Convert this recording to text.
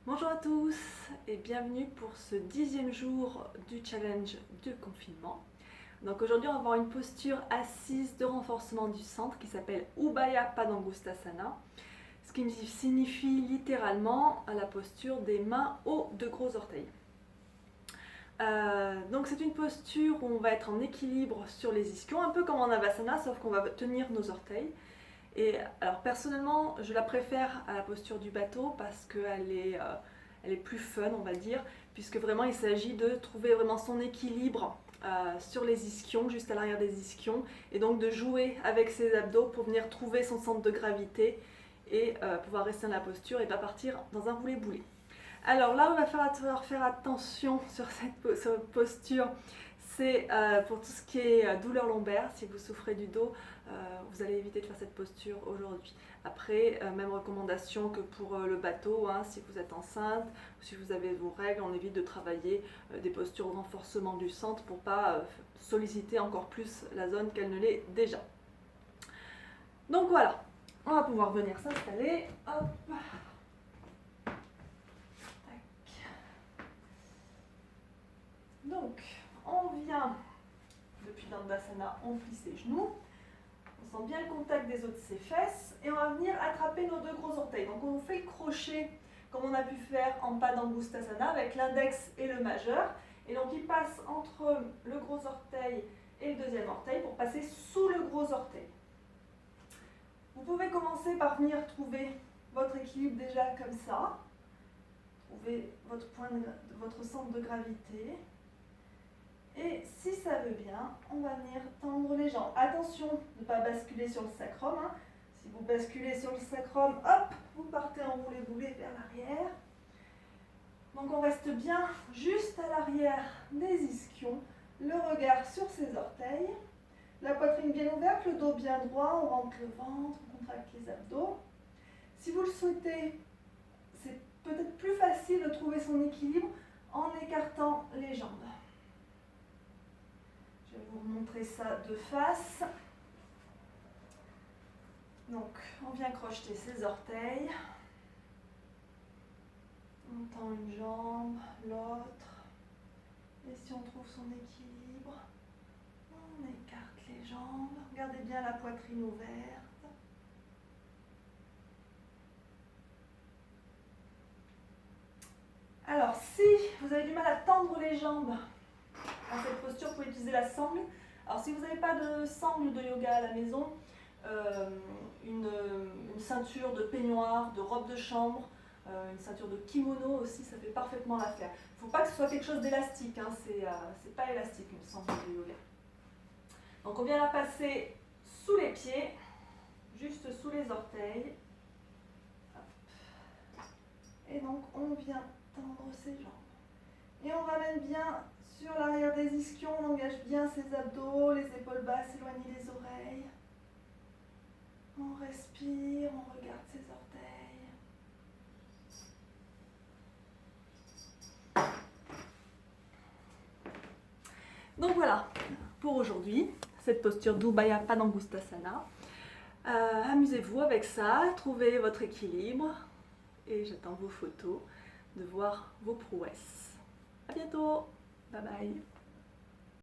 Bonjour à tous et bienvenue pour ce 10e jour du challenge de confinement. Donc aujourd'hui on va avoir une posture assise de renforcement du centre qui s'appelle Ubaya Padangusthasana, ce qui signifie littéralement la posture des mains aux deux gros orteils. Donc c'est une posture où on va être en équilibre sur les ischions, un peu comme en Avasana, sauf qu'on va tenir nos orteils. Et alors personnellement, je la préfère à la posture du bateau parce qu'elle est plus fun, on va dire, puisque vraiment il s'agit de trouver vraiment son équilibre sur les ischions, juste à l'arrière des ischions, et donc de jouer avec ses abdos pour venir trouver son centre de gravité et pouvoir rester dans la posture et pas partir dans un roulé-boulé. Alors là, on va falloir faire attention sur cette posture. C'est pour tout ce qui est douleur lombaire. Si vous souffrez du dos, vous allez éviter de faire cette posture aujourd'hui. Après, même recommandation que pour le bateau, hein, si vous êtes enceinte ou si vous avez vos règles, on évite de travailler des postures de renforcement du centre pour ne pas solliciter encore plus la zone qu'elle ne l'est déjà. Donc voilà, on va pouvoir venir s'installer. Hop. Donc, on vient, depuis Dandasana, on plie ses genoux, on sent bien le contact des os de ses fesses, et on va venir attraper nos deux gros orteils. Donc on fait le crochet, comme on a pu faire en Padangusthasana, avec l'index et le majeur, et donc il passe entre le gros orteil et le deuxième orteil pour passer sous le gros orteil. Vous pouvez commencer par venir trouver votre équilibre déjà comme ça, trouver votre centre de gravité. Et si ça veut bien, on va venir tendre les jambes. Attention de ne pas basculer sur le sacrum. Hein. Si vous basculez sur le sacrum, hop, vous partez en roulé-boulé vers l'arrière. Donc on reste bien juste à l'arrière des ischions, le regard sur ses orteils, la poitrine bien ouverte, le dos bien droit, on rentre le ventre, on contracte les abdos. Si vous le souhaitez, c'est peut-être plus facile de trouver son équilibre en écartant les jambes. Je vais vous montrer ça de face. Donc, on vient crocheter ses orteils. On tend une jambe, l'autre. Et si on trouve son équilibre, on écarte les jambes. Regardez bien la poitrine ouverte. Alors, si vous avez du mal à tendre les jambes dans cette posture, vous pouvez utiliser la sangle. Alors si vous n'avez pas de sangle de yoga à la maison, une ceinture de peignoir, de robe de chambre, une ceinture de kimono aussi, ça fait parfaitement l'affaire. Il ne faut pas que ce soit quelque chose d'élastique, hein, c'est pas élastique une sangle de yoga. Donc on vient la passer sous les pieds, juste sous les orteils. Hop. Et donc on vient tendre ses jambes. Et on ramène bien sur l'arrière des ischions, on engage bien ses abdos, les épaules basses, éloignez les oreilles. On respire, on regarde ses orteils. Donc voilà, pour aujourd'hui, cette posture d'Ubaya Padangusthasana. Amusez-vous avec ça, trouvez votre équilibre et j'attends vos photos, de voir vos prouesses. À bientôt, bye bye.